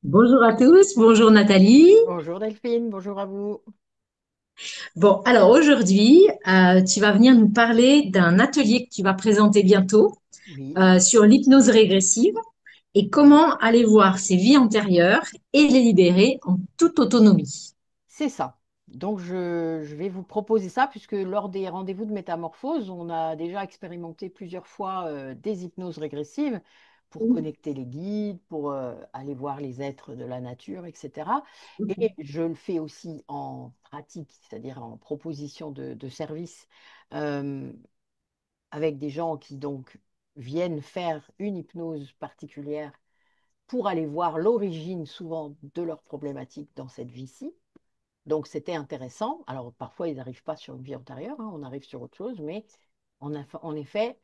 Bonjour à tous, bonjour Nathalie. Bonjour Delphine, bonjour à vous. Bon, alors aujourd'hui, tu vas venir nous parler d'un atelier que tu vas présenter bientôt Oui, sur l'hypnose régressive et comment aller voir ses vies antérieures et les libérer en toute autonomie. c'est ça. Donc je vais vous proposer ça puisque lors des rendez-vous de métamorphose, on a déjà expérimenté plusieurs fois des hypnoses régressives pour Oui. connecter les guides, pour aller voir les êtres de la nature, etc. Et je le fais aussi en pratique, c'est-à-dire en proposition de service euh, avec des gens qui donc viennent faire une hypnose particulière pour aller voir l'origine souvent de leurs problématiques dans cette vie-ci. Donc c'était intéressant. Alors parfois ils n'arrivent pas sur une vie antérieure, hein, on arrive sur autre chose, mais en effet,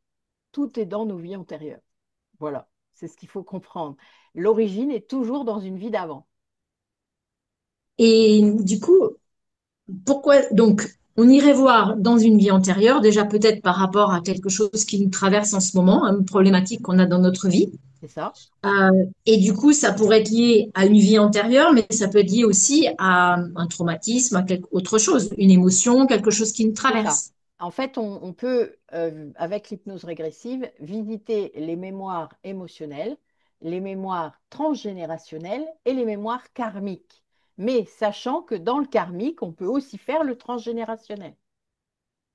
tout est dans nos vies antérieures. Voilà, c'est ce qu'il faut comprendre. L'origine est toujours dans une vie d'avant. Et du coup, pourquoi donc on irait voir dans une vie antérieure, déjà peut-être par rapport à quelque chose qui nous traverse en ce moment, une problématique qu'on a dans notre vie. C'est ça? Euh, et du coup, ça pourrait être lié à une vie antérieure, mais ça peut être lié aussi à un traumatisme, à quelque autre chose, une émotion, quelque chose qui nous C'est ça. traverse. En fait, on peut, avec l'hypnose régressive, visiter les mémoires émotionnelles, les mémoires transgénérationnelles et les mémoires karmiques. Mais sachant que dans le karmique, on peut aussi faire le transgénérationnel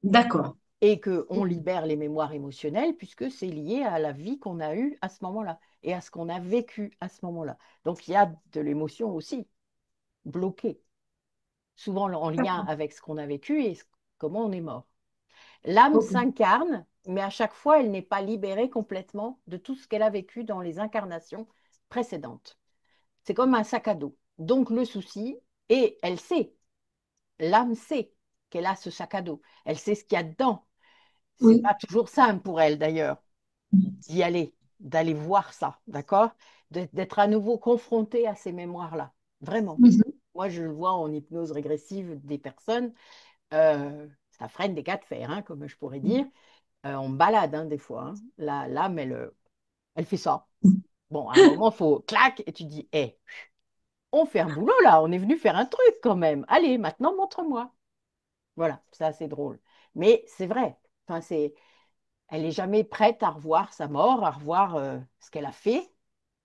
D'accord. et qu'on libère les mémoires émotionnelles puisque c'est lié à la vie qu'on a eue à ce moment-là et à ce qu'on a vécu à ce moment-là. Donc il y a de l'émotion aussi bloquée, souvent en lien D'accord. avec ce qu'on a vécu et comment on est mort. L'âme Ok. s'incarne, mais à chaque fois, elle n'est pas libérée complètement de tout ce qu'elle a vécu dans les incarnations précédentes. C'est comme un sac à dos. Donc le souci, et elle sait, l'âme sait qu'elle a ce sac à dos. Elle sait ce qu'il y a dedans. C'est Oui. pas toujours simple pour elle d'ailleurs d'y aller, d'aller voir ça, d'accord? D'être à nouveau confrontée à ces mémoires-là. Vraiment. Mhm. Moi, je le vois en hypnose régressive des personnes. Ça freine des cas de fer, hein, comme je pourrais dire. On me balade hein, des fois, hein. L'âme, elle fait ça. Bon, à un moment, il faut clac, et tu dis, hé, on fait un boulot là, on est venu faire un truc quand même. Allez, maintenant, montre-moi. Voilà, c'est assez drôle. Mais c'est vrai. Enfin, elle n'est jamais prête à revoir sa mort, à revoir ce qu'elle a fait,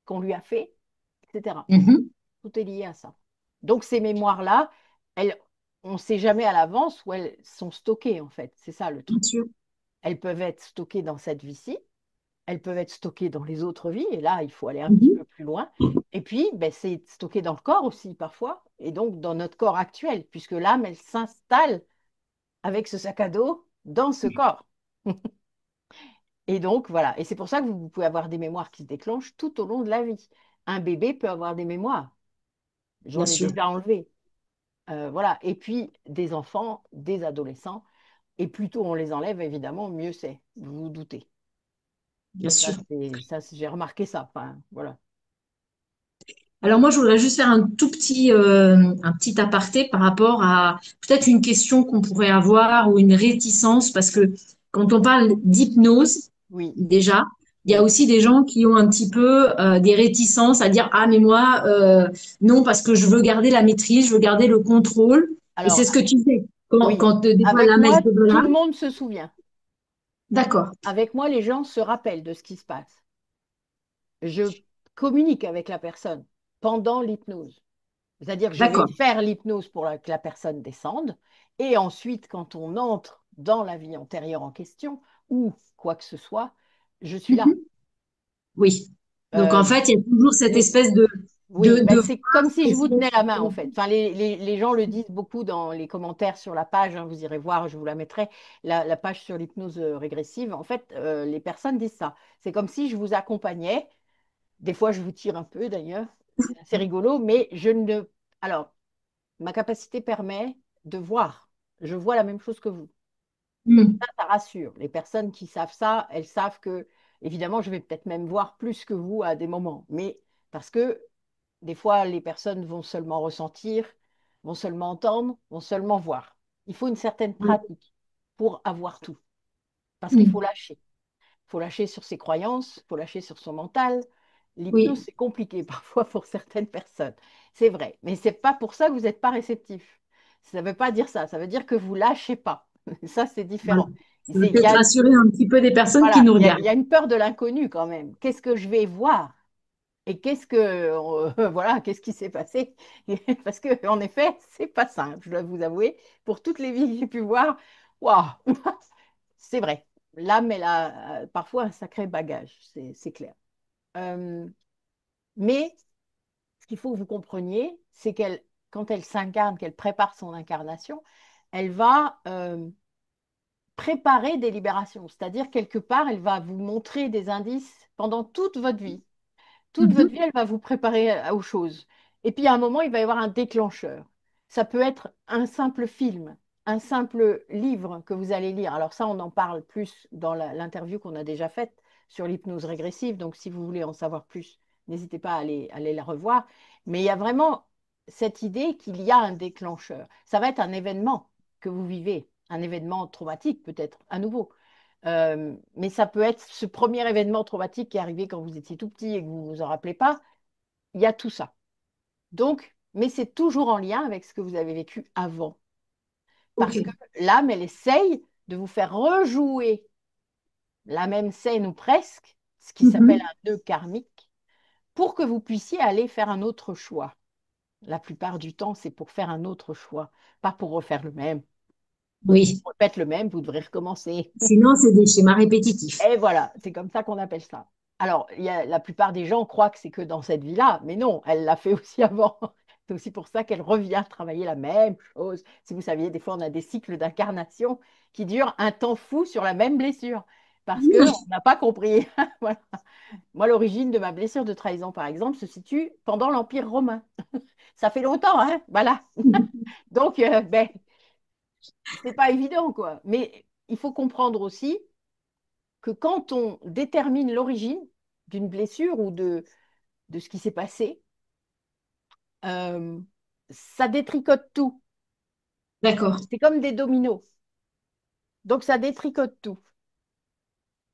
qu'on lui a fait, etc. Mhm. Tout est lié à ça. Donc, ces mémoires-là, elles, on ne sait jamais à l'avance où elles sont stockées, en fait. C'est ça le Bien truc. sûr. Elles peuvent être stockées dans cette vie-ci, elles peuvent être stockées dans les autres vies, et là, il faut aller un petit Mhm. peu plus loin. Et puis, ben, c'est stocké dans le corps aussi, parfois, et donc dans notre corps actuel, puisque l'âme, elle s'installe avec ce sac à dos dans ce corps. Et donc, voilà. Et c'est pour ça que vous pouvez avoir des mémoires qui se déclenchent tout au long de la vie. Un bébé peut avoir des mémoires. Bien J'en ai sûr. déjà enlevé. Voilà. Et puis, des enfants, des adolescents. Et plus tôt on les enlève, évidemment, mieux c'est. Vous vous doutez. Bien sûr. J'ai remarqué ça. Enfin, voilà. Alors moi, je voudrais juste faire un petit aparté par rapport à peut-être une question qu'on pourrait avoir ou une réticence, parce que quand on parle d'hypnose, Oui, déjà, il y a oui. aussi des gens qui ont un petit peu des réticences à dire, ah mais moi, non, parce que je veux garder la maîtrise, je veux garder le contrôle. Et c'est Alors, ce que tu fais oui. quand des fois Avec la messe moi, de tout là. le monde se souvient. D'accord, Avec moi, les gens se rappellent de ce qui se passe. Je communique avec la personne pendant l'hypnose. C'est-à-dire que je vais d'accord. faire l'hypnose pour que la personne descende. Et ensuite, quand on entre dans la vie antérieure en question, ou quoi que ce soit, je suis là. Mhm. Oui. Donc en Euh, fait, il y a toujours cette les, espèce Oui, ben de c'est comme si je vous essayer tenais la main en de- fait. Enfin, les gens le disent beaucoup dans les commentaires sur la page, hein, vous irez voir, je vous la mettrai, la page sur l'hypnose régressive. En fait, les personnes disent ça. C'est comme si je vous accompagnais. Des fois, je vous tire un peu d'ailleurs. C'est assez rigolo, mais je ne. Alors, ma capacité permet de voir. Je vois la même chose que vous. Hmm. Ça rassure. Les personnes qui savent ça, elles savent que, évidemment, je vais peut-être même voir plus que vous à des moments. Mais parce que des fois, les personnes vont seulement ressentir, vont seulement entendre, vont seulement voir. Il faut une certaine Oui. pratique pour avoir tout. Parce qu'il faut Hmm. lâcher. Il faut lâcher sur ses croyances, il faut lâcher sur son mental, L'hypnose, Oui. c'est compliqué parfois pour certaines personnes. C'est vrai, mais c'est pas pour ça que vous n'êtes pas réceptif. Ça ne veut pas dire ça. Ça veut dire que vous lâchez pas. Ça, c'est Voilà. différent. Ça va peut-être Il rassurer un petit peu des personnes qui voilà, nous il regardent. y a une peur de l'inconnu quand même. Qu'est-ce que je vais voir? Et voilà, qu'est-ce qui s'est passé? Parce que, en effet, c'est pas simple, je dois vous avouer. Pour toutes les vies que j'ai pu voir, waouh, c'est vrai. L'âme, elle a parfois un sacré bagage, c'est clair. Euh, mais ce qu'il faut que vous compreniez, c'est qu'elle, quand elle s'incarne, qu'elle prépare son incarnation, elle va préparer des libérations. C'est-à-dire, quelque part, elle va vous montrer des indices pendant toute votre vie. Toute votre Mhm. vie, elle va vous préparer aux choses. Et puis, à un moment, il va y avoir un déclencheur. Ça peut être un simple film, un simple livre que vous allez lire. Alors ça, on en parle plus dans l'interview qu'on a déjà faite sur l'hypnose régressive. Donc, si vous voulez en savoir plus, n'hésitez pas aller la revoir. Mais il y a vraiment cette idée qu'il y a un déclencheur. Ça va être un événement que vous vivez, un événement traumatique peut-être, à nouveau. Mais ça peut être ce premier événement traumatique qui est arrivé quand vous étiez tout petit et que vous ne vous en rappelez pas. Il y a tout ça. Donc, mais c'est toujours en lien avec ce que vous avez vécu avant. Ok. Parce que l'âme, elle essaye de vous faire rejouer la même scène ou presque, ce qui s'appelle Mhm. un nœud karmique, pour que vous puissiez aller faire un autre choix. La plupart du temps, c'est pour faire un autre choix, pas pour refaire le même. Oui. Faites le même, vous devrez recommencer. Sinon, c'est des schémas répétitifs. Et voilà, c'est comme ça qu'on appelle ça. Alors, la plupart des gens croient que c'est que dans cette vie-là, mais non, elle l'a fait aussi avant. C'est aussi pour ça qu'elle revient travailler la même chose. Si vous saviez, des fois, on a des cycles d'incarnation qui durent un temps fou sur la même blessure, parce qu'on n'a pas compris. Voilà. Moi, l'origine de ma blessure de trahison, par exemple, se situe pendant l'Empire romain. Ça fait longtemps, hein? Voilà. Donc, ben, c'est pas évident, quoi. Mais il faut comprendre aussi que quand on détermine l'origine d'une blessure ou de ce qui s'est passé, euh, ça détricote tout. D'accord. C'est comme des dominos. Donc ça détricote tout.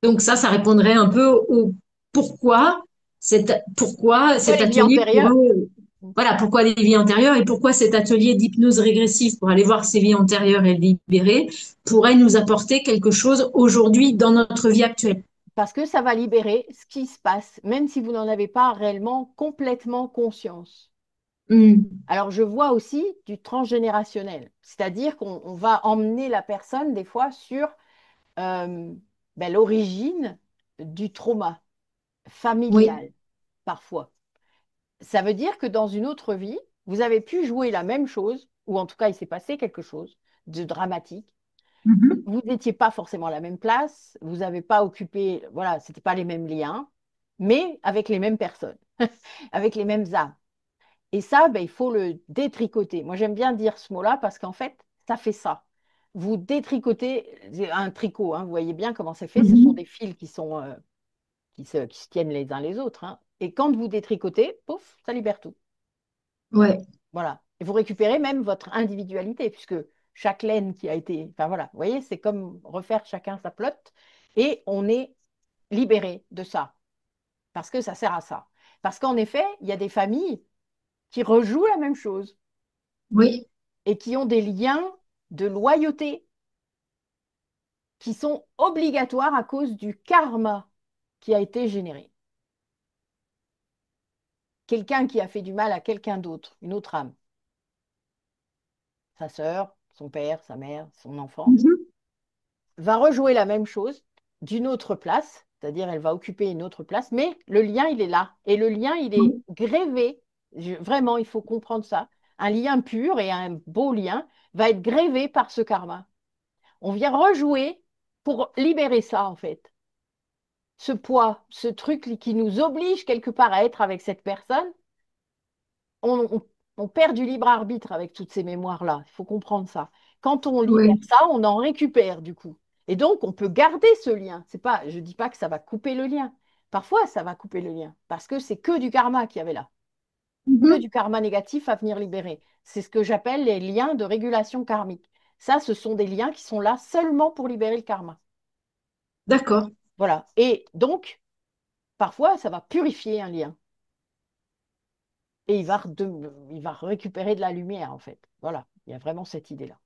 Donc ça répondrait un peu au pourquoi Pourquoi cet les vies atelier antérieures? pourrait, voilà, pourquoi les vies antérieures et pourquoi cet atelier d'hypnose régressive pour aller voir ces vies antérieures et les libérer pourrait nous apporter quelque chose aujourd'hui dans notre vie actuelle. Parce que ça va libérer ce qui se passe, même si vous n'en avez pas réellement complètement conscience. Hmm. Alors je vois aussi du transgénérationnel, c'est-à-dire qu'on va emmener la personne des fois sur euh, ben, l'origine du trauma Oui. familial, parfois. Ça veut dire que dans une autre vie, vous avez pu jouer la même chose, ou en tout cas, il s'est passé quelque chose de dramatique. Mhm. Vous n'étiez pas forcément à la même place, vous n'avez pas occupé, voilà, c'était pas les mêmes liens, mais avec les mêmes personnes, avec les mêmes âmes. Et ça, ben, il faut le détricoter. Moi, j'aime bien dire ce mot-là parce qu'en fait, ça fait ça. Vous détricotez un tricot, hein, vous voyez bien comment c'est fait. Ce sont Mhm. des fils qui se tiennent les uns les autres, hein. Et quand vous détricotez, pouf, ça libère tout. Ouais. Voilà. Et vous récupérez même votre individualité, puisque chaque laine qui a été. Enfin voilà, vous voyez, c'est comme refaire chacun sa pelote. Et on est libéré de ça, parce que ça sert à ça. Parce qu'en effet, il y a des familles qui rejouent la même chose Oui. et qui ont des liens de loyauté qui sont obligatoires à cause du karma qui a été généré. Quelqu'un qui a fait du mal à quelqu'un d'autre, une autre âme, sa sœur, son père, sa mère, son enfant, Mhm. va rejouer la même chose d'une autre place, c'est-à-dire elle va occuper une autre place, mais le lien, il est là. Et le lien, il est Oui. grévé. Vraiment, il faut comprendre ça. Un lien pur et un beau lien va être grévé par ce karma. On vient rejouer pour libérer ça, en fait. Ce poids, ce truc qui nous oblige quelque part à être avec cette personne, on perd du libre arbitre avec toutes ces mémoires-là. Il faut comprendre ça. Quand on libère Oui. ça, on en récupère du coup. Et donc, on peut garder ce lien. C'est pas, je ne dis pas que ça va couper le lien. Parfois, ça va couper le lien parce que c'est que du karma qu'il y avait là, que Mhm. du karma négatif à venir libérer. C'est ce que j'appelle les liens de régulation karmique. Ça, ce sont des liens qui sont là seulement pour libérer le karma. D'accord. Voilà. Et donc, parfois, ça va purifier un lien et il va récupérer de la lumière, en fait. Voilà, il y a vraiment cette idée-là.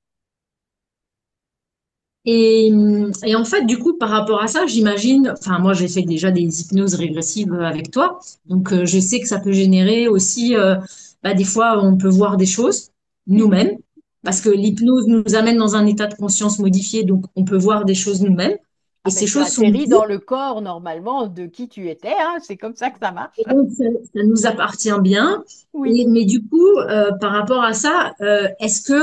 Et en fait, du coup, par rapport à ça, j'imagine, enfin, moi, j'ai fait déjà des hypnoses régressives avec toi, donc je sais que ça peut générer aussi, bah, des fois, on peut voir des choses Oui. nous-mêmes, parce que l'hypnose nous amène dans un état de conscience modifié, donc on peut voir des choses nous-mêmes, et Ah ben, ces tu choses sont atterris vues. dans le corps normalement de qui tu étais, hein, c'est comme ça que ça marche. Et donc, ça nous appartient bien. Oui, Mais du coup, par rapport à ça, est-ce que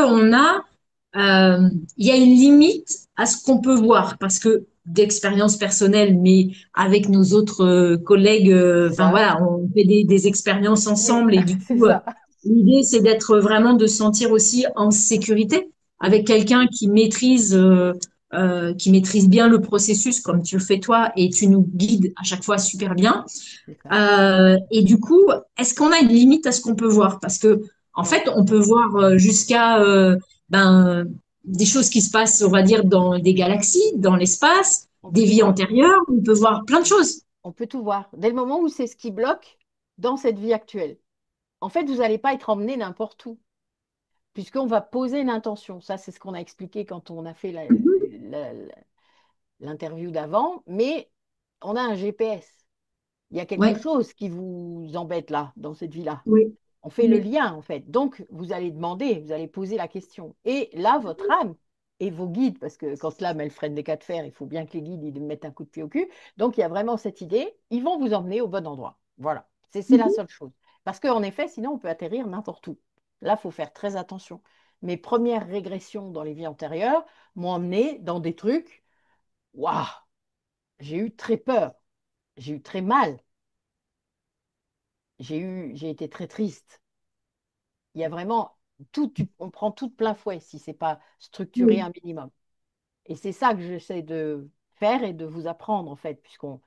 il y a une limite à ce qu'on peut voir? Parce que d'expérience personnelle, mais avec nos autres collègues, c'est enfin ça. voilà, on fait des expériences Oui, ensemble et du c'est coup, ça. l'idée, c'est d'être vraiment de se sentir aussi en sécurité Oui, avec quelqu'un qui maîtrise bien le processus comme tu le fais toi et tu nous guides à chaque fois super bien. c'est ça. Et du coup, est-ce qu'on a une limite à ce qu'on peut voir? Parce que, en Non, fait, on peut voir jusqu'à ben, des choses qui se passent, on va dire, dans des galaxies, dans l'espace, on peut des tout vies voir. antérieures, on peut voir plein de choses. On peut tout voir. Dès le moment où c'est ce qui bloque dans cette vie actuelle. En fait, vous n'allez pas être emmené n'importe où, puisqu'on va poser une intention. Ça, c'est ce qu'on a expliqué quand on a fait Mhm. l'interview d'avant, mais on a un GPS. Il y a quelque Ouais, chose qui vous embête là, dans cette vie-là. oui, On fait le oui. lien, en fait. Donc, vous allez demander, vous allez poser la question. Et là, votre âme et vos guides, parce que quand l'âme, elle freine des cas de fer, il faut bien que les guides, ils mettent un coup de pied au cul. Donc, il y a vraiment cette idée, ils vont vous emmener au bon endroit. Voilà, c'est la Mhm. seule chose. Parce qu'en effet, sinon, on peut atterrir n'importe où. Là, il faut faire très attention. Mes premières régressions dans les vies antérieures m'ont emmené dans des trucs, waouh, j'ai eu très peur, j'ai eu très mal, j'ai été très triste. Il y a vraiment tout, on prend tout de plein fouet si c'est pas structuré Oui. un minimum. Et c'est ça que j'essaie de faire et de vous apprendre en fait, puisqu'on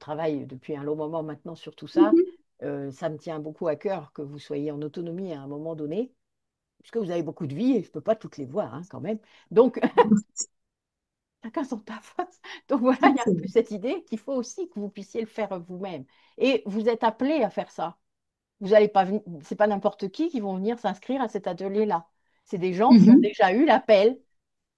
travaille depuis un long moment maintenant sur tout ça. Mhm. Ça me tient beaucoup à cœur que vous soyez en autonomie à un moment donné, puisque vous avez beaucoup de vies et je ne peux pas toutes les voir hein, quand même. Donc, chacun son taf. Donc voilà, il y a un peu cette idée qu'il faut aussi que vous puissiez le faire vous-même. Et vous êtes appelé à faire ça. Vous allez pas venir, c'est pas n'importe qui vont venir s'inscrire à cet atelier-là. C'est des gens qui ont Mhm. déjà eu l'appel.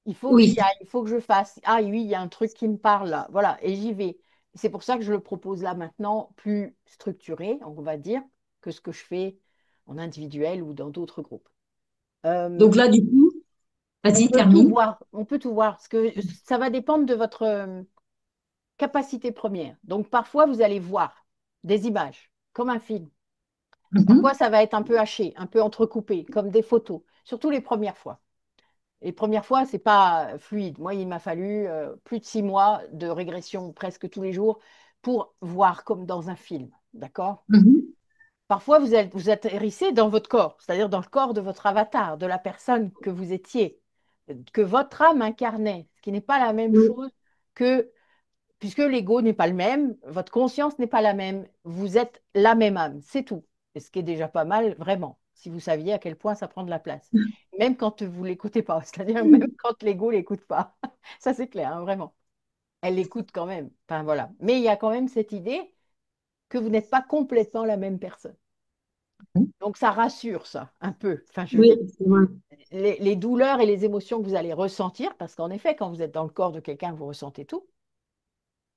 Il faut que j'y Oui. aille, il faut que je fasse. Ah oui, il y a un truc qui me parle là. Voilà, et j'y vais. C'est pour ça que je le propose là maintenant, plus structuré, on va dire, que ce que je fais en individuel ou dans d'autres groupes. Donc Euh, là, du coup, on vas-y, peut tout termine. voir, on peut tout voir, parce que ça va dépendre de votre capacité première. Donc parfois, vous allez voir des images, comme un film. Parfois, Mhm. ça va être un peu haché, un peu entrecoupé, comme des photos, surtout les premières fois. Les premières fois, c'est pas fluide. Moi, il m'a fallu plus de 6 mois de régression presque tous les jours pour voir comme dans un film. D'accord? Mhm. Parfois, vous atterrissez dans votre corps, c'est-à-dire dans le corps de votre avatar, de la personne que vous étiez, que votre âme incarnait, ce qui n'est pas la même Oui. chose que puisque l'ego n'est pas le même, votre conscience n'est pas la même, vous êtes la même âme, c'est tout. Et ce qui est déjà pas mal, vraiment, si vous saviez à quel point ça prend de la place. Même quand vous ne l'écoutez pas, c'est-à-dire même quand l'ego ne l'écoute pas. Ça, c'est clair, hein, vraiment. Elle l'écoute quand même. Enfin, voilà. Mais il y a quand même cette idée que vous n'êtes pas complètement la même personne. Donc, ça rassure, ça, un peu. Enfin, je veux Oui, dire, c'est vrai. les douleurs et les émotions que vous allez ressentir, parce qu'en effet, quand vous êtes dans le corps de quelqu'un, vous ressentez tout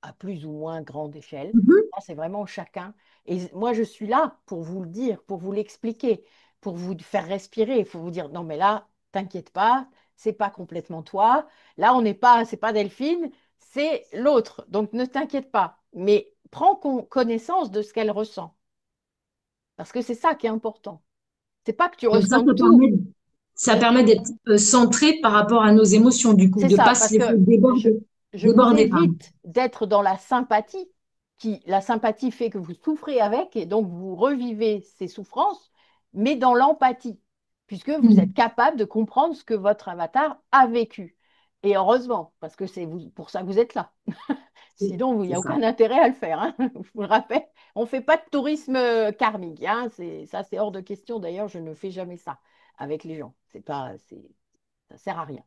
à plus ou moins grande échelle. Mhm. Ça, c'est vraiment chacun. Et moi, je suis là pour vous le dire, pour vous l'expliquer, pour vous faire respirer. Il faut vous dire, non, mais là, t'inquiète pas, c'est pas complètement toi. Là, on n'est pas, c'est pas Delphine, c'est l'autre. Donc, ne t'inquiète pas. Mais prends connaissance de ce qu'elle ressent. Parce que c'est ça qui est important. C'est pas que tu Donc ça, ressentes tout. ça permet d'être centré par rapport à nos émotions, du coup, C'est de ça, pas se parce laisser que je, déborder. je vous Déborder, pardon. évite d'être dans la sympathie, la sympathie fait que vous souffrez avec et donc vous revivez ces souffrances, mais dans l'empathie, puisque vous êtes Mhm. capable de comprendre ce que votre avatar a vécu. Et heureusement, parce que c'est pour ça que vous êtes là. Sinon, il n'y C'est a ça. aucun intérêt à le faire, hein. Je vous le rappelle, on ne fait pas de tourisme karmique, hein. Ça, c'est hors de question. D'ailleurs, je ne fais jamais ça avec les gens. Ça sert à rien.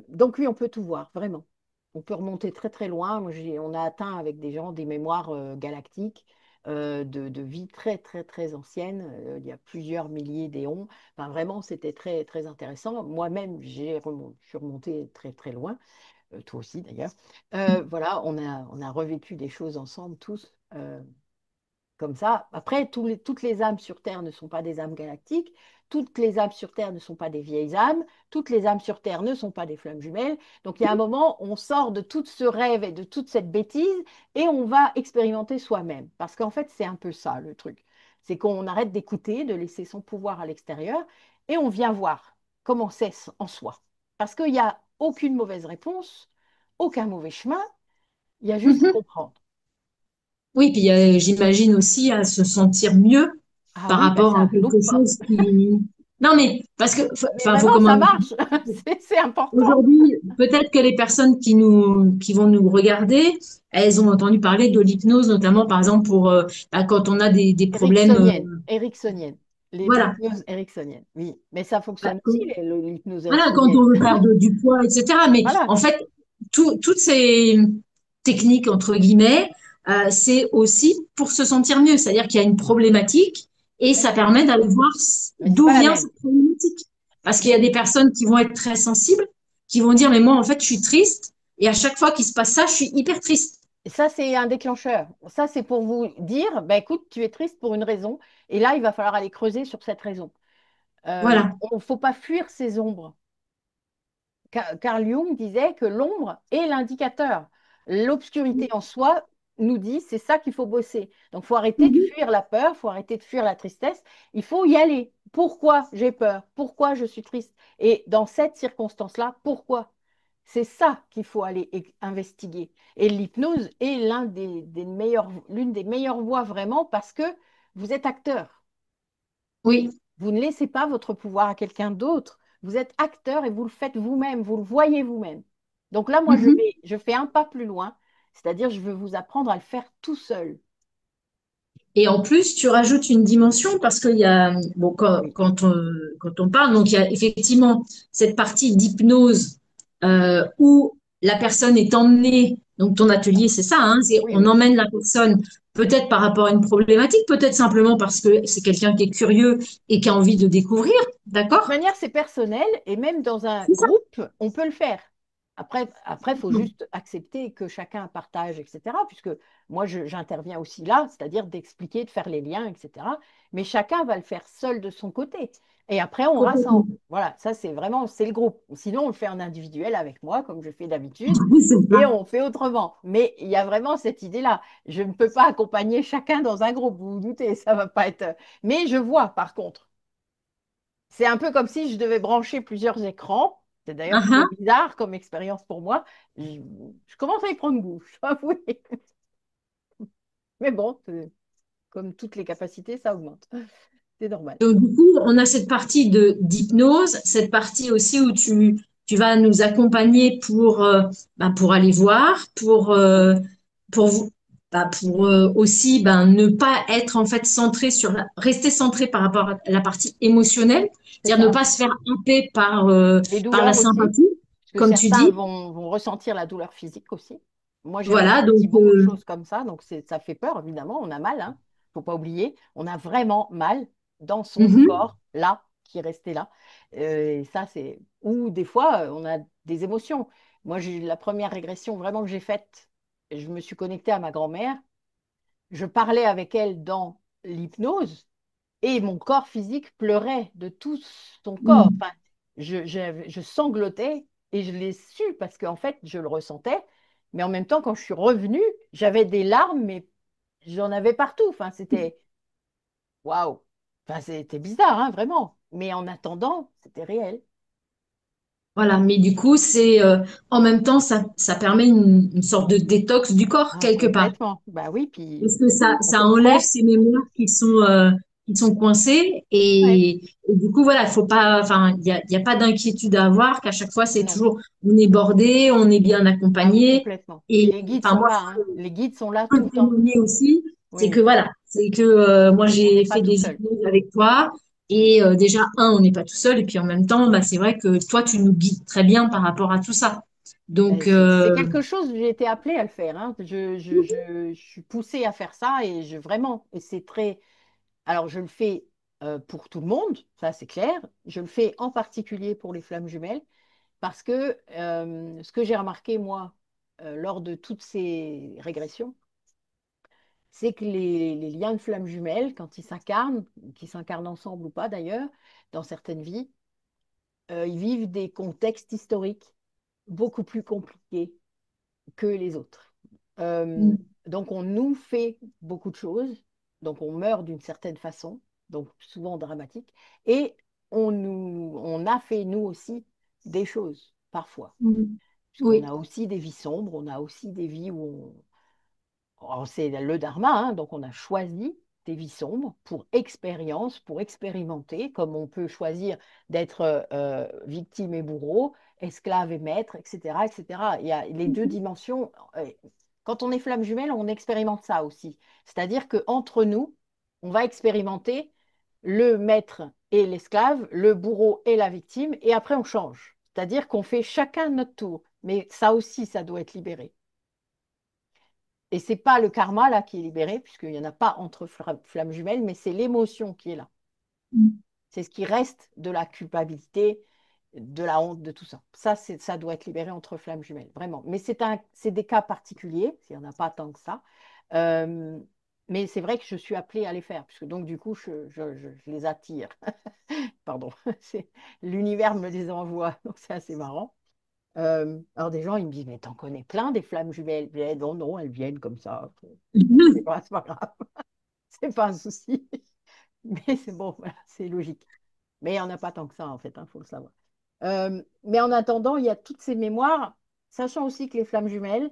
Donc oui, on peut tout voir, vraiment. On peut remonter très très loin. Moi, on a atteint avec des gens des mémoires galactiques de vie très très très anciennes. Il y a plusieurs milliers d'éons. Enfin, vraiment, c'était très très intéressant. Moi-même, je suis remontée très très loin. Toi aussi d'ailleurs. Voilà, on a revécu des choses ensemble tous. Comme ça. Après, toutes les âmes sur Terre ne sont pas des âmes galactiques, toutes les âmes sur Terre ne sont pas des vieilles âmes, toutes les âmes sur Terre ne sont pas des flammes jumelles. Donc il y a un moment, on sort de tout ce rêve et de toute cette bêtise et on va expérimenter soi-même. Parce qu'en fait, c'est un peu ça le truc. C'est qu'on arrête d'écouter, de laisser son pouvoir à l'extérieur et on vient voir comment c'est en soi. Parce qu'il n'y a aucune mauvaise réponse, aucun mauvais chemin, il y a juste à Mhm. comprendre. Oui, puis j'imagine aussi à se sentir mieux Ah par oui, ben rapport à ça, quelque loupe pas. chose qui... Non, mais parce que, Mais enfin, faut maintenant, ça comment... marche. C'est important. Aujourd'hui, peut-être que les personnes qui vont nous regarder, elles ont entendu parler de l'hypnose, notamment, par exemple, pour bah, quand on a des problèmes... Ericksonienne. voilà. L'hypnose ericksonienne. Oui, mais ça Bah, fonctionne aussi, l'hypnose voilà, quand ericksonienne. on veut perdre du poids, etc. Mais Voilà. en fait, toutes ces techniques, entre guillemets, c'est aussi pour se sentir mieux. C'est-à-dire qu'il y a une problématique et ça Exactement. permet d'aller voir Mais c'est d'où pas la vient même. cette problématique. Parce qu'il y a Mais des personnes qui vont être très sensibles, qui vont dire, mais moi, en fait, je suis triste. Et à chaque fois qu'il se passe ça, je suis hyper triste. ça, c'est un déclencheur. Ça, c'est pour vous dire, ben, écoute, tu es triste pour une raison. Et là, il va falloir aller creuser sur cette raison. Voilà. Il ne faut pas fuir ces ombres. Carl Jung disait que l'ombre est l'indicateur. L'obscurité en soi nous dit c'est ça qu'il faut bosser. Donc, il faut arrêter de Mhm. fuir la peur, il faut arrêter de fuir la tristesse. Il faut y aller. Pourquoi j'ai peur? Pourquoi je suis triste? Et dans cette circonstance-là, pourquoi? C'est ça qu'il faut aller investiguer. Et l'hypnose est l'une des meilleures voies vraiment parce que vous êtes acteur. Oui. Vous ne laissez pas votre pouvoir à quelqu'un d'autre. Vous êtes acteur et vous le faites vous-même, vous le voyez vous-même. Donc là, moi, Mhm. je fais un pas plus loin, c'est-à-dire je veux vous apprendre à le faire tout seul. Et en plus, tu rajoutes une dimension parce qu'il y a, bon, Oui, quand on parle, donc il y a effectivement cette partie d'hypnose où la personne est emmenée, donc ton atelier, c'est ça, hein, oui, on oui. emmène la personne peut-être par rapport à une problématique, peut-être simplement parce que c'est quelqu'un qui est curieux et qui a envie de découvrir, De toute d'accord? manière, c'est personnel et même dans un C'est ça. groupe, on peut le faire. Après, faut juste accepter que chacun partage, etc. Puisque moi, j'interviens aussi là, c'est-à-dire d'expliquer, de faire les liens, etc. Mais chacun va le faire seul de son côté. Et après, on rassemble. Complètement. Voilà, ça, c'est vraiment, c'est le groupe. Sinon, on le fait en individuel avec moi, comme je fais d'habitude, C'est et ça. on fait autrement. Mais il y a vraiment cette idée-là. Je ne peux pas accompagner chacun dans un groupe, vous vous doutez, ça va pas être. Mais je vois, par contre. C'est un peu comme si je devais brancher plusieurs écrans. C'est d'ailleurs Ah, très ah. bizarre comme expérience pour moi. Je, je commence à y prendre goût, je dois avouer. Mais bon, comme toutes les capacités, ça augmente. C'est normal. Donc, du coup, on a cette partie de d'hypnose, cette partie aussi où tu vas nous accompagner pour aller voir, pour vous, pour aussi ne pas être en fait centré rester centré par rapport à la partie émotionnelle, C'est c'est-à-dire ne ça. pas se faire happer Les par la douleurs aussi, sympathie, parce que comme tu certains dis. vont ressentir la douleur physique aussi. Moi, j'ai Voilà, ressenti donc beaucoup de choses comme ça, donc ça fait peur, évidemment. On a mal, hein. Faut pas oublier. On a vraiment mal dans son mhm, corps, là, qui est resté là. Et ça, c'est... Ou des fois, on a des émotions. Moi, j'ai eu la première régression vraiment que j'ai faite. Je me suis connectée à ma grand-mère. Je parlais avec elle dans l'hypnose et mon corps physique pleurait de tout son corps. mhm. Enfin, je sanglotais et je l'ai su parce qu'en fait, je le ressentais. Mais en même temps, quand je suis revenue, j'avais des larmes, mais j'en avais partout. Enfin, c'était waouh. Enfin, c'était bizarre, hein, vraiment. Mais en attendant, c'était réel. Voilà, mais du coup, en même temps, ça permet une sorte de détox du corps Ah, quelque part. complètement. Bah oui, puis Parce que on ça enlève comprend. ces mémoires qui sont coincées. Ouais, Et du coup, voilà, faut pas, enfin, il y a pas d'inquiétude à avoir, qu'à chaque fois, c'est non. toujours, on est bordé, on est bien Ah oui, accompagné. complètement. Puis Et les guides enfin, sont moi, là, hein. Les guides sont là je peux tout le le temps. témoigner aussi, Oui, c'est que oui. voilà, c'est que moi, On n'est j'ai pas fait tout des seul. hypnoses avec toi. Et déjà, on n'est pas tout seul. Et puis en même temps, c'est vrai que toi, tu nous guides très bien par rapport à tout ça. Donc, C'est quelque chose, j'ai été appelée à le faire, hein. Je suis poussée à faire ça et vraiment, et c'est très. Alors, je le fais pour tout le monde, ça c'est clair. Je le fais en particulier pour les flammes jumelles parce que ce que j'ai remarqué, moi, lors de toutes ces régressions, c'est que les liens de flammes jumelles, quand ils s'incarnent, qu'ils s'incarnent ensemble ou pas d'ailleurs, dans certaines vies, ils vivent des contextes historiques beaucoup plus compliqués que les autres. Euh, mm, donc on nous fait beaucoup de choses, donc on meurt d'une certaine façon, donc souvent dramatique, et on a fait nous aussi des choses parfois, mm, puisqu'on oui. a aussi des vies sombres, on a aussi des vies où c'est le dharma, hein, donc on a choisi des vies sombres pour expérience, pour expérimenter, comme on peut choisir d'être victime et bourreau, esclave et maître, etc., etc. Il y a les deux dimensions. Quand on est flamme jumelle, on expérimente ça aussi. C'est-à-dire qu'entre nous, on va expérimenter le maître et l'esclave, le bourreau et la victime, et après on change. C'est-à-dire qu'on fait chacun notre tour. Mais ça aussi, ça doit être libéré. Et c'est pas le karma là qui est libéré, puisqu'il n'y en a pas entre flammes jumelles, mais c'est l'émotion qui est là. Mm, C'est ce qui reste de la culpabilité, de la honte, de tout ça. Ça doit être libéré entre flammes jumelles, vraiment. Mais c'est des cas particuliers, il n'y en a pas tant que ça. Euh, mais c'est vrai que je suis appelée à les faire, puisque donc du coup, je les attire. Pardon, l'univers me les envoie, donc c'est assez marrant. Alors des gens, ils me disent, mais t'en connais plein des flammes jumelles. Je dis, non, non, elles viennent comme ça. C'est pas grave, c'est pas un souci. Mais c'est bon, voilà, c'est logique. Mais il n'y en a pas tant que ça, en fait, il faut le savoir. Mais en attendant, il y a toutes ces mémoires, sachant aussi que les flammes jumelles,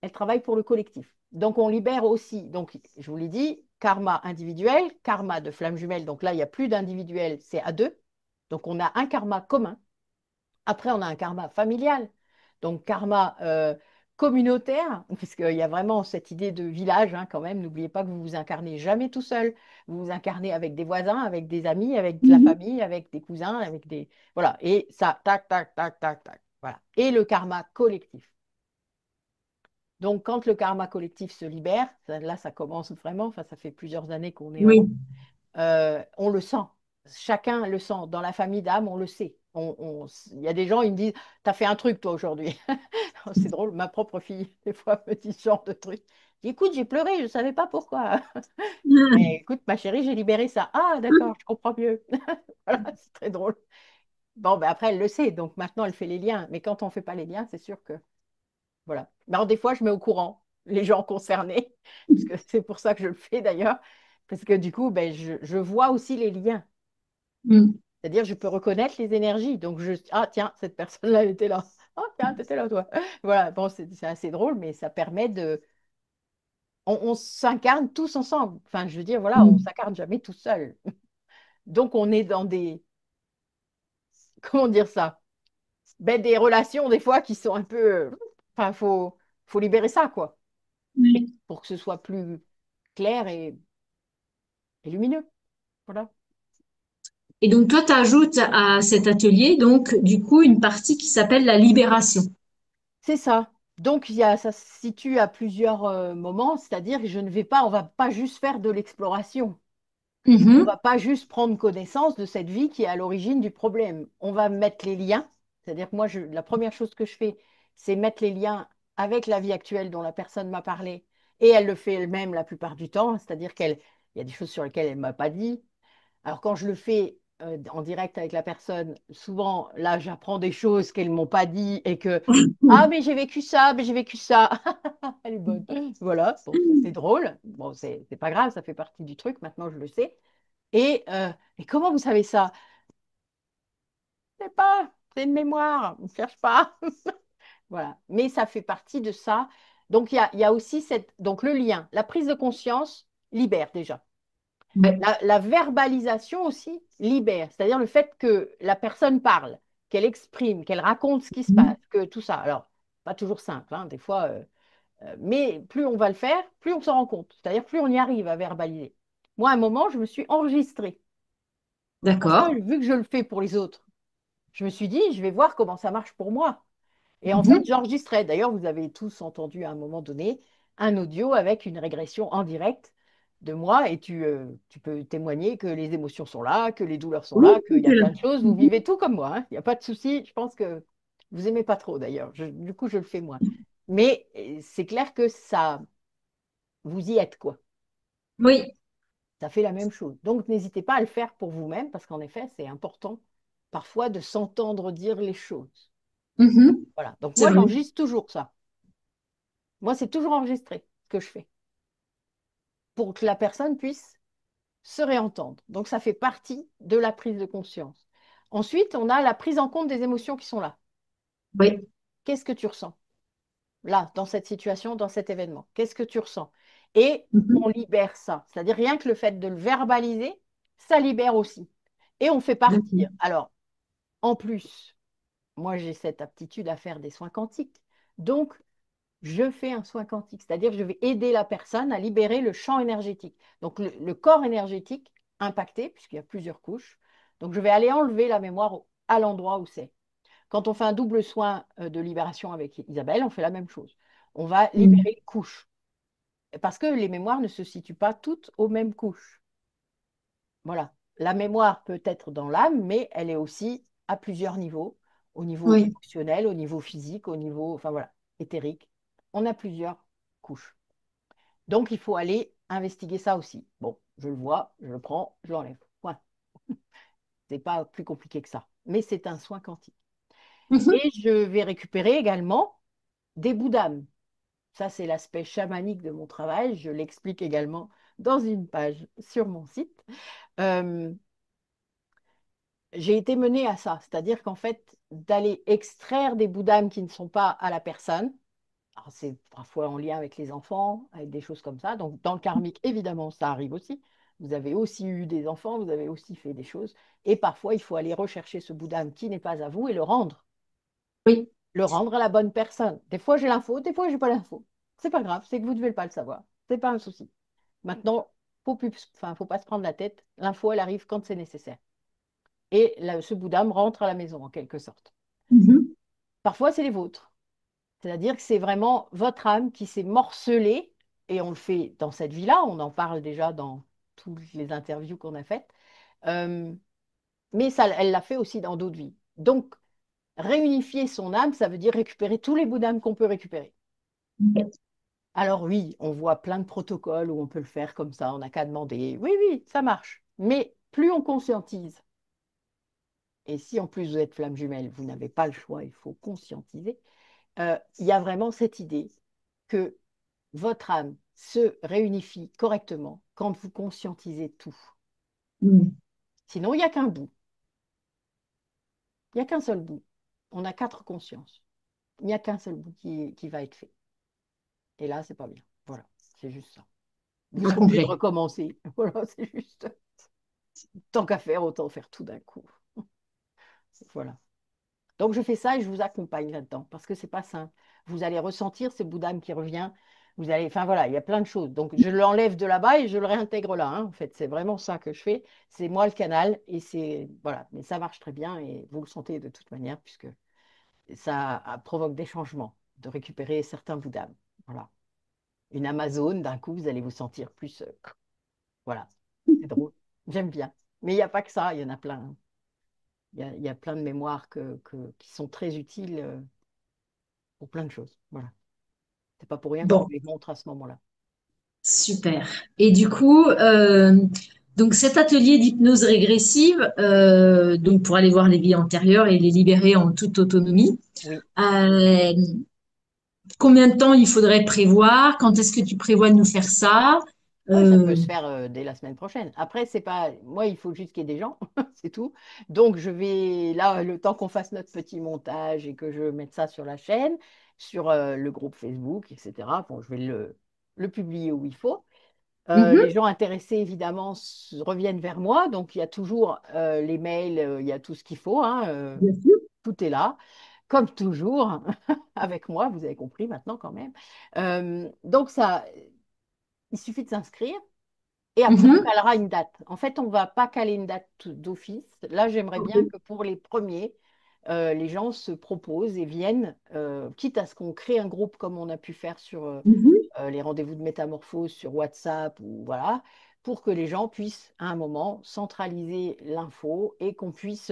elles travaillent pour le collectif. Donc on libère aussi, donc je vous l'ai dit, karma individuel, karma de flammes jumelles. Donc là, il n'y a plus d'individuel, c'est à deux. Donc on a un karma commun. Après, on a un karma familial, donc karma communautaire, puisqu'il y a vraiment cette idée de village hein, quand même. N'oubliez pas que vous vous incarnez jamais tout seul. Vous vous incarnez avec des voisins, avec des amis, avec de la mhm, famille, avec des cousins, avec des... Voilà. Et ça, tac, tac, tac, tac, tac. Voilà. Et le karma collectif. Donc, quand le karma collectif se libère, là, ça commence vraiment, enfin, ça fait plusieurs années qu'on est en, oui. on le sent. Chacun le sent. Dans la famille d'âme, on le sait. Il y a des gens, ils me disent, t'as fait un truc toi aujourd'hui. C'est drôle, ma propre fille, des fois, me dit ce genre de truc. Je dis, écoute, j'ai pleuré, je ne savais pas pourquoi. Mais écoute, ma chérie, j'ai libéré ça. Ah, d'accord, je comprends mieux. Voilà, c'est très drôle. Bon, ben après, elle le sait, donc maintenant, elle fait les liens. Mais quand on ne fait pas les liens, c'est sûr que. Voilà. Mais alors, des fois, je mets au courant les gens concernés, parce que c'est pour ça que je le fais d'ailleurs, parce que du coup, ben, je vois aussi les liens. Mm, C'est-à-dire, je peux reconnaître les énergies. Donc, ah, tiens, cette personne-là, elle était là. Ah, tiens, t'étais là, toi. Voilà, bon, c'est assez drôle, mais ça permet de. On s'incarne tous ensemble. Enfin, je veux dire, voilà, on mm, s'incarne jamais tout seul. Donc, on est dans des. Comment dire ça? Ben, des relations, des fois, qui sont un peu. Enfin, faut libérer ça, quoi, oui. pour que ce soit plus clair et lumineux. Voilà. Et donc, toi, tu ajoutes à cet atelier, donc, du coup, une partie qui s'appelle la libération. C'est ça. Donc, ça se situe à plusieurs moments, c'est-à-dire que on va pas juste faire de l'exploration. On Mhm, va pas juste prendre connaissance de cette vie qui est à l'origine du problème. On va mettre les liens. C'est-à-dire que moi, la première chose que je fais, c'est mettre les liens avec la vie actuelle dont la personne m'a parlé. Et elle le fait elle-même la plupart du temps. C'est-à-dire il y a des choses sur lesquelles elle ne m'a pas dit. Alors quand je le fais en direct avec la personne, souvent là j'apprends des choses qu'elles ne m'ont pas dit et que ah mais j'ai vécu ça, mais j'ai vécu ça. Elle est bonne. Voilà, bon, ça, c'est drôle. Bon, c'est pas grave, ça fait partie du truc, maintenant je le sais. Et comment vous savez ça? Je sais pas, c'est une mémoire, ne cherche pas. Voilà, mais ça fait partie de ça. Donc il y a aussi donc le lien, la prise de conscience libère déjà. ouais. La verbalisation aussi libère, c'est-à-dire le fait que la personne parle, qu'elle exprime, qu'elle raconte ce qui se passe, que tout ça. Alors, pas toujours simple, hein, des fois, mais plus on va le faire, plus on s'en rend compte. C'est-à-dire plus on y arrive à verbaliser. Moi, à un moment, je me suis enregistrée parce que D'accord. vu que je le fais pour les autres, je me suis dit, je vais voir comment ça marche pour moi. Et en fait, Mhm. j'enregistrais. D'ailleurs, vous avez tous entendu à un moment donné un audio avec une régression en direct de moi et tu peux témoigner que les émotions sont là, que les douleurs sont Oui, là, qu'il y a c'est là. plein de choses. Vous Mhm. vivez tout comme moi, hein. Il n'y a pas de souci. Je pense que vous aimez pas trop d'ailleurs. Du coup, je le fais moins. Mais c'est clair que ça, vous y êtes, quoi. Oui. Ça fait la même chose. Donc, n'hésitez pas à le faire pour vous-même parce qu'en effet, c'est important parfois de s'entendre dire les choses. Mhm. Voilà. Donc, C'est moi, vrai. j'enregistre toujours ça. Moi, c'est toujours enregistré ce que je fais pour que la personne puisse se réentendre. Donc, ça fait partie de la prise de conscience. Ensuite, on a la prise en compte des émotions qui sont là. Oui. Qu'est-ce que tu ressens là, dans cette situation, dans cet événement? Qu'est-ce que tu ressens? Et Mhm. on libère ça. C'est-à-dire rien que le fait de le verbaliser, ça libère aussi. Et on fait D'accord. partir. Alors, en plus, moi, j'ai cette aptitude à faire des soins quantiques. Donc, je fais un soin quantique, c'est-à-dire que je vais aider la personne à libérer le champ énergétique. Donc, le corps énergétique impacté, puisqu'il y a plusieurs couches. Donc, je vais aller enlever la mémoire à l'endroit où c'est. Quand on fait un double soin de libération avec Isabelle, on fait la même chose. On va Mhm. libérer les couches, parce que les mémoires ne se situent pas toutes aux mêmes couches. Voilà. La mémoire peut être dans l'âme, mais elle est aussi à plusieurs niveaux, au niveau Oui. émotionnel, au niveau physique, au niveau, enfin voilà, éthérique. On a plusieurs couches. Donc, il faut aller investiguer ça aussi. Bon, je le vois, je le prends, je l'enlève. Point. C'est pas plus compliqué que ça. Mais c'est un soin quantique. Mhm. Et je vais récupérer également des bouts d'âme. Ça, c'est l'aspect chamanique de mon travail. Je l'explique également dans une page sur mon site. Euh, j'ai été menée à ça, c'est-à-dire qu'en fait, d'aller extraire des bouts d'âme qui ne sont pas à la personne. Alors, c'est parfois en lien avec les enfants, avec des choses comme ça. Donc, dans le karmique, évidemment, ça arrive aussi. Vous avez aussi eu des enfants, vous avez aussi fait des choses. Et parfois, il faut aller rechercher ce bout d'âme qui n'est pas à vous et le rendre. Oui. Le rendre à la bonne personne. Des fois, j'ai l'info, des fois, j'ai pas l'info. C'est pas grave, c'est que vous ne devez pas le savoir. C'est pas un souci. Maintenant, faut pas se prendre la tête. L'info, elle arrive quand c'est nécessaire. Et ce bout d'âme rentre à la maison, en quelque sorte. Mhm. Parfois, c'est les vôtres. C'est-à-dire que c'est vraiment votre âme qui s'est morcelée, et on le fait dans cette vie-là, on en parle déjà dans toutes les interviews qu'on a faites, Euh, mais ça, elle l'a fait aussi dans d'autres vies. Donc, réunifier son âme, ça veut dire récupérer tous les bouts d'âme qu'on peut récupérer. Alors oui, on voit plein de protocoles où on peut le faire comme ça, on n'a qu'à demander. Oui, oui, ça marche. Mais plus on conscientise, et si en plus vous êtes flamme jumelle, vous n'avez pas le choix, il faut conscientiser, il y a vraiment cette idée que votre âme se réunifie correctement quand vous conscientisez tout. Mhm. Sinon, il n'y a qu'un bout. Il n'y a qu'un seul bout. On a quatre consciences. Il n'y a qu'un seul bout qui va être fait. Et là, c'est pas bien. Voilà, c'est juste ça. Vous Pas serez obligé de complet. recommencer. Voilà, c'est juste. Tant qu'à faire, autant faire tout d'un coup. Voilà. Donc je fais ça et je vous accompagne là-dedans parce que c'est pas simple. Vous allez ressentir ce bout d'âme qui revient. Vous allez, enfin voilà, il y a plein de choses. Donc je l'enlève de là-bas et je le réintègre là, hein. En fait, c'est vraiment ça que je fais. C'est moi le canal et c'est voilà. Mais ça marche très bien et vous le sentez de toute manière puisque ça provoque des changements, de récupérer certains bouts d'âme. Voilà. Une Amazone, d'un coup, vous allez vous sentir plus. Voilà. C'est drôle. J'aime bien. Mais il n'y a pas que ça. Il y en a plein, hein. Il y a plein de mémoires qui sont très utiles. Pour plein de choses. Voilà. C'est pas pour rien que je vous Bon, les montre à ce moment-là. super. Et du coup, donc cet atelier d'hypnose régressive, donc pour aller voir les vies antérieures et les libérer en toute autonomie, Oui. euh, combien de temps il faudrait prévoir? Quand est-ce que tu prévois de nous faire ça? Ouais, ça peut Euh, se faire dès la semaine prochaine. Après, c'est pas. Moi, il faut juste qu'il y ait des gens, c'est tout. Donc, je vais, là, le temps qu'on fasse notre petit montage et que je mette ça sur la chaîne, sur le groupe Facebook, etc. Bon, je vais le publier où il faut. Les mhm, gens intéressés, évidemment, reviennent vers moi. Donc, il y a toujours les mails, il y a tout ce qu'il faut, hein, bien sûr. tout est là, comme toujours, avec moi, vous avez compris maintenant quand même. Donc, ça, il suffit de s'inscrire et après, on Mhm, calera une date. En fait, on ne va pas caler une date d'office. Là, j'aimerais bien ok. que pour les premiers, les gens se proposent et viennent, quitte à ce qu'on crée un groupe comme on a pu faire sur Mhm. les rendez-vous de métamorphose sur WhatsApp ou voilà, pour que les gens puissent à un moment centraliser l'info et qu'on puisse,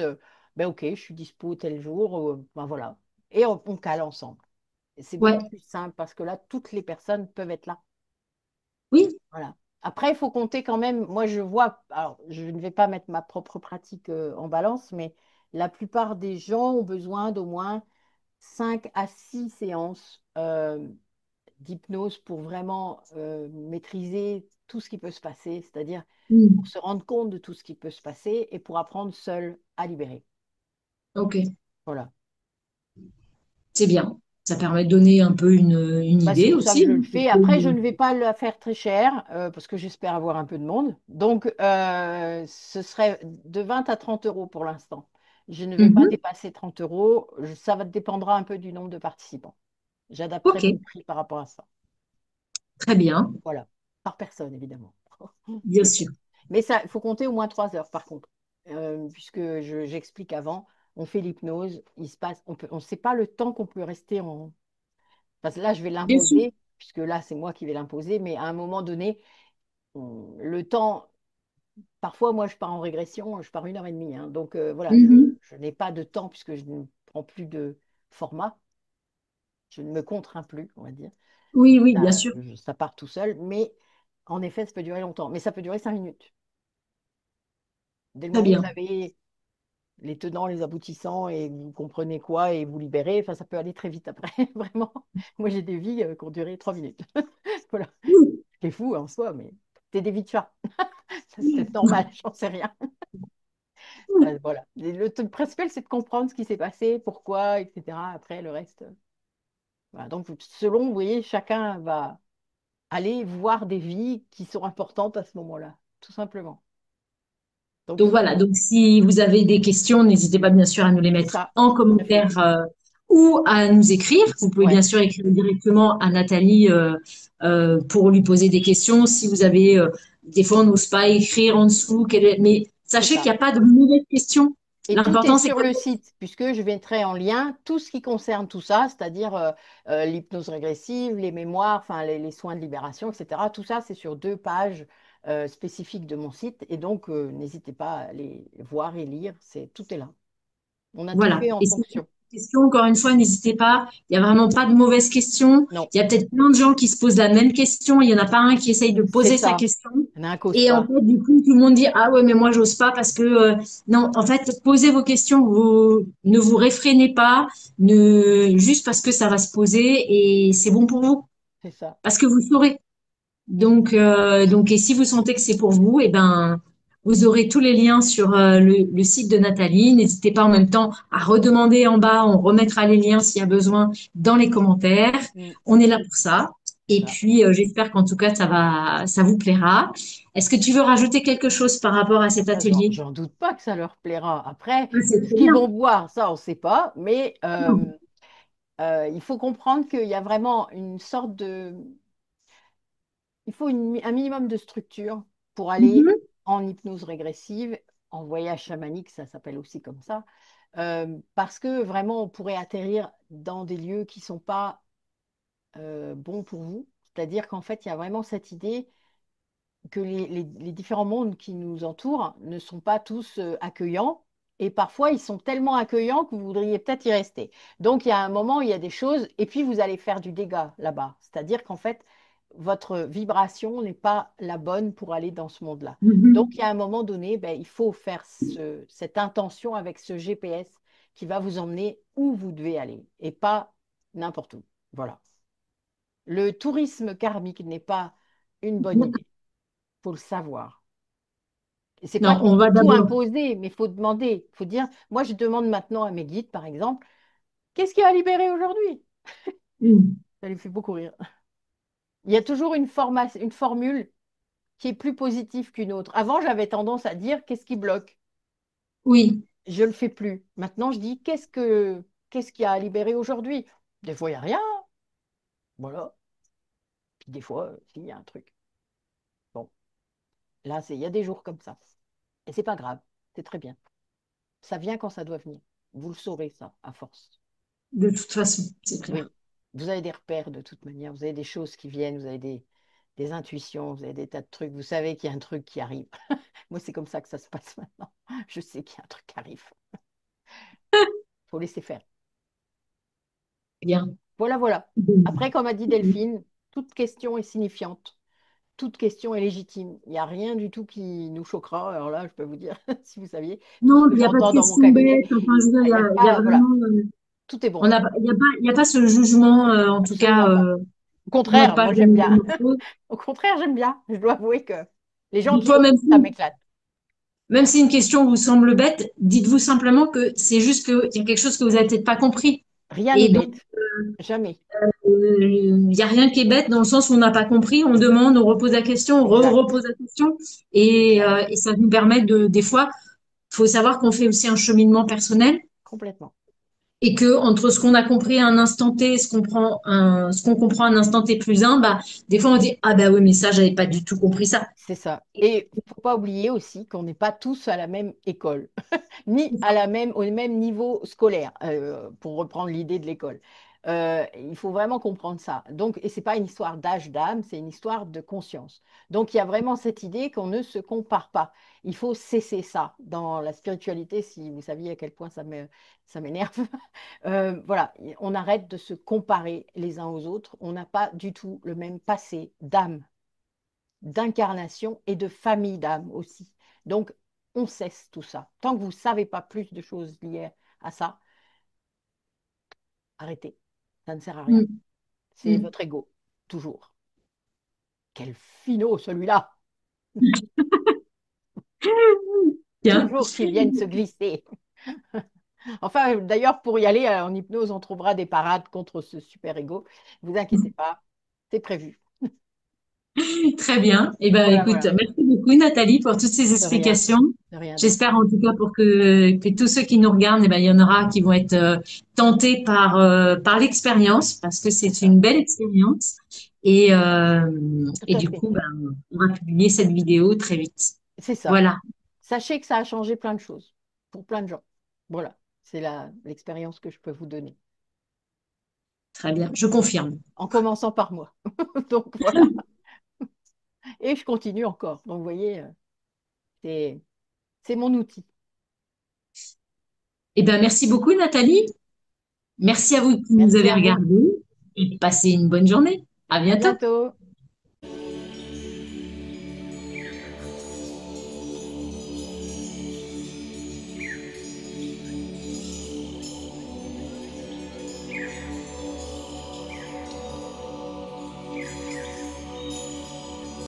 ben ok, je suis dispo tel jour, ben voilà, et on cale ensemble. Et c'est Ouais, beaucoup plus simple parce que là, toutes les personnes peuvent être là. oui. Voilà. Après, il faut compter quand même. Moi, je vois, alors je ne vais pas mettre ma propre pratique en balance, mais la plupart des gens ont besoin d'au moins 5 à 6 séances d'hypnose pour vraiment maîtriser tout ce qui peut se passer, c'est-à-dire pour Mm. se rendre compte de tout ce qui peut se passer et pour apprendre seul à libérer. Ok, Voilà. c'est bien. Ça permet de donner un peu une Bah, c'est idée pour ça que aussi, je le hein, parce fais. Après, je que- ne vais pas la faire très cher parce que j'espère avoir un peu de monde. Donc, ce serait de 20 à 30 euros pour l'instant. Je ne vais pas Mhm. dépasser 30 euros. Ça dépendra un peu du nombre de participants. J'adapterai Ok, mon prix par rapport à ça. très bien, Voilà. Par personne, évidemment. bien sûr. Mais ça, il faut compter au moins 3 heures, par contre. Puisque j'explique avant, on fait l'hypnose, il se passe, on ne sait pas le temps qu'on peut rester en. Parce que là, je vais Bien sûr. l'imposer, puisque là, c'est moi qui vais l'imposer, mais à un moment donné, le temps, parfois, moi, je pars en régression, je pars 1 heure et demie, hein. Donc, voilà, Mhm. je n'ai pas de temps, puisque je ne prends plus de format, je ne me contrains plus, on va dire. Oui, oui, bien Ça, sûr. ça part tout seul, mais en effet, ça peut durer longtemps. Mais ça peut durer 5 minutes. Dès le Très moment où vous bien. avez les tenants, les aboutissants, et vous comprenez quoi, et vous libérez, enfin, ça peut aller très vite après, vraiment. Moi, j'ai des vies qui ont duré 3 minutes. Voilà. Oui. C'est fou en soi, mais c'est des vies de chat. Ça, c'est peut-être normal, j'en sais rien. Voilà. Le truc principal, c'est de comprendre ce qui s'est passé, pourquoi, etc. Après, le reste. Voilà. Donc, selon, vous voyez, chacun va aller voir des vies qui sont importantes à ce moment-là, tout simplement. Donc, Donc voilà, donc si vous avez des questions, n'hésitez pas bien sûr à nous les c'est mettre ça, en tout à fait. commentaire ou à nous écrire. Vous pouvez Ouais, bien sûr écrire directement à Nathalie pour lui poser des questions. Si vous avez, des fois on n'ose pas écrire en dessous, mais c'est sachez qu'il ça. n'y a pas de mauvaises questions. Et tout est L'important, c'est sur que... le site, puisque je mettrai en lien tout ce qui concerne tout ça, c'est-à-dire l'hypnose régressive, les mémoires, enfin les soins de libération, etc. Tout ça, c'est sur 2 pages spécifiques de mon site. Et donc, n'hésitez pas à les voir et lire, tout est là. On a tout Voilà. fait en Et si vous avez fonction. des questions, encore une fois, n'hésitez pas. Il n'y a vraiment pas de mauvaises questions. Non, Il y a peut-être plein de gens qui se posent la même question. Il n'y en a pas un qui essaye de c'est poser sa ça. question. Il y en a un qui n'ose Et en pas. fait, du coup, tout le monde dit, ah ouais, mais moi, j'ose pas parce que, non, en fait, posez vos questions. Vous, ne vous réfrénez pas, juste parce que ça va se poser et c'est bon pour vous. C'est ça. Parce que vous saurez. Et si vous sentez que c'est pour vous, eh ben, vous aurez tous les liens sur le site de Nathalie. N'hésitez pas en même temps à redemander en bas. On remettra les liens s'il y a besoin dans les commentaires. Mm, On est là pour ça. c'est Et ça. puis, j'espère qu'en tout cas, ça vous plaira. Est-ce que tu veux rajouter quelque chose par rapport à cet Bah, atelier? j'en doute pas que ça leur plaira. Après, Ah, c'est ce très qu'ils bien. vont boire, ça, on ne sait pas. Mais Non. il faut comprendre qu'il y a vraiment une sorte de. Il faut un minimum de structure pour aller Mhm. en hypnose régressive, en voyage chamanique, ça s'appelle aussi comme ça, parce que vraiment, on pourrait atterrir dans des lieux qui ne sont pas bons pour vous. C'est-à-dire qu'en fait, il y a vraiment cette idée que les différents mondes qui nous entourent ne sont pas tous accueillants. Et parfois, ils sont tellement accueillants que vous voudriez peut-être y rester. Donc, il y a un moment où il y a des choses, et puis vous allez faire du dégât là-bas. C'est-à-dire qu'en fait, votre vibration n'est pas la bonne pour aller dans ce monde-là. Donc, Mhm. il y a un moment donné, ben, il faut faire cette intention avec ce GPS qui va vous emmener où vous devez aller, et pas n'importe où. Voilà. Le tourisme karmique n'est pas une bonne idée. Il faut le savoir. Et c'est pas Non, qu'il on faut va tout d'abord. imposer, mais il faut demander. Il faut dire, moi je demande maintenant à mes guides, par exemple, qu'est-ce qui a libéré aujourd'hui? Mm. Ça lui fait beaucoup rire. Il y a toujours une formule qui est plus positive qu'une autre. Avant, j'avais tendance à dire qu'est-ce qui bloque? Oui, Je le fais plus. Maintenant, je dis qu'est-ce qui a libéré aujourd'hui? Des fois, il n'y a rien. Voilà. Puis des fois, il y a un truc. Bon, là, il y a des jours comme ça. Et c'est pas grave. C'est très bien. Ça vient quand ça doit venir. Vous le saurez, ça, à force. De toute façon, c'est clair. Oui. Vous avez des repères de toute manière. Vous avez des choses qui viennent, vous avez des intuitions, vous avez des tas de trucs. Vous savez qu'il y a un truc qui arrive. Moi, c'est comme ça que ça se passe maintenant. Je sais qu'il y a un truc qui arrive. Faut laisser faire. Bien. Voilà, voilà. Après, comme a dit Delphine, toute question est signifiante. Toute question est légitime. Il n'y a rien du tout qui nous choquera. Alors là, je peux vous dire, si vous saviez, tout ce Non, que il n'y a pas de j'entends dans mon question cabinet, bête. Enfin, je veux dire, il n'y a il y a pas, voilà, vraiment, tout est bon. on a, il y a pas ce jugement, en tout cas, Absolument pas. Au sur notre contraire, page moi de j'aime bien. morceaux. Au contraire, j'aime bien. Je dois avouer que les gens Des qui fois, écoutent, ça m'éclate. même si une question vous semble bête, dites-vous simplement que c'est juste qu'il y a quelque chose que vous n'avez peut-être pas compris. Rien n'est Et donc, bête. Jamais. il n'y a rien qui est bête dans le sens où on n'a pas compris, on demande, on repose la question, on Exact. repose la question. Exact. Et ça nous permet des fois, il faut savoir qu'on fait aussi un cheminement personnel Complètement. et que entre ce qu'on a compris à un instant T et ce qu'on comprend à un instant T plus un, bah, des fois on dit, ah bah oui, mais ça, j'avais pas du tout compris ça. C'est ça. Et il ne faut pas oublier aussi qu'on n'est pas tous à la même école, ni à la même, au même niveau scolaire, pour reprendre l'idée de l'école. Il faut vraiment comprendre ça. Donc, et ce n'est pas une histoire d'âge d'âme, c'est une histoire de conscience. Donc, il y a vraiment cette idée qu'on ne se compare pas. Il faut cesser ça dans la spiritualité, si vous saviez à quel point ça m'énerve. Voilà, on arrête de se comparer les uns aux autres. On n'a pas du tout le même passé d'âme, d'incarnation et de famille d'âme aussi. Donc, on cesse tout ça. Tant que vous ne savez pas plus de choses liées à ça, arrêtez. Ça ne sert à rien. Mm, C'est mm. votre ego, toujours. Quel finot celui-là! Bien. Toujours qui viennent se glisser. Enfin, d'ailleurs, pour y aller en hypnose, on trouvera des parades contre ce super ego. Ne vous inquiétez pas, c'est prévu. Très bien. Eh ben, Voilà, écoute, voilà. merci beaucoup, Nathalie, pour toutes ces De rien, explications. de rien, J'espère Delphine. en tout cas que tous ceux qui nous regardent, eh ben, il y en aura qui vont être tentés par l'expérience, parce que C'est c'est ça, une belle expérience. Et, euh, tout et à du fait. coup, ben, on va publier cette vidéo très vite. C'est ça. Voilà, Sachez que ça a changé plein de choses pour plein de gens. Voilà, c'est l'expérience que je peux vous donner. très bien, je confirme. En commençant par moi. Donc voilà. Et je continue encore. Donc vous voyez, c'est c'est mon outil. Eh ben, merci beaucoup, Nathalie. Merci à vous qui nous Merci avez à vous. regardés et passez une bonne journée. À À bientôt. bientôt.